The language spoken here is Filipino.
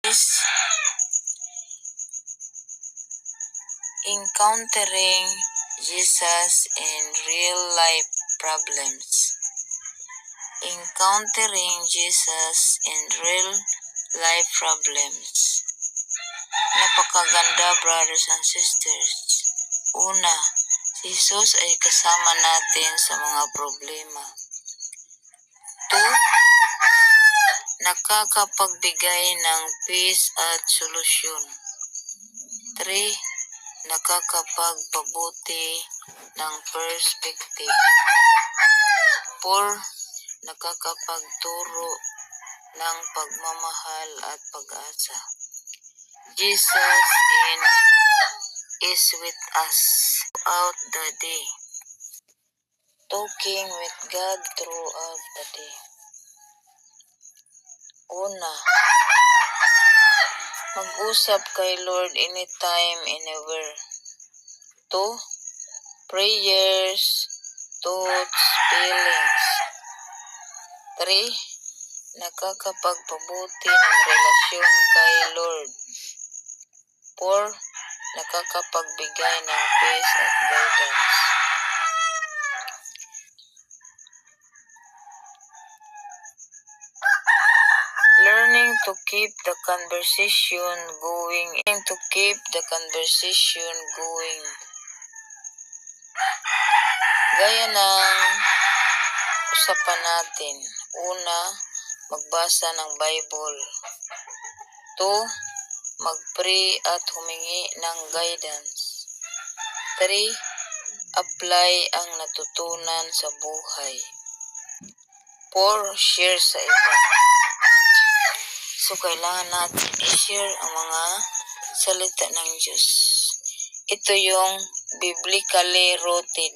is encountering Jesus in real-life problems. Encountering Jesus in real-life problems. Napakaganda, brothers and sisters. Una, si Jesus ay kasama natin sa mga problema. 2, nakakapagbigay ng peace at solusyon. 3, nakakapagpabuti ng perspective. 4, nakakapagturo ng pagmamahal at pag-asa. Jesus is with us throughout the day. Talking with God throughout the day. Una, mag-usap kay Lord anytime, anywhere. 2, prayers, thoughts, feelings. 3, nakakapagpabuti ng relasyon kay Lord. 4, nakakapagbigay ng peace at guidance. Learning to keep the conversation going. Gaya ng usapan natin. Una, magbasa ng Bible. 2, mag-pray at humingi ng guidance. 3, apply ang natutunan sa buhay. 4, share sa iba. So, kailangan natin i-share ang mga salita ng Diyos. Ito yung biblically rooted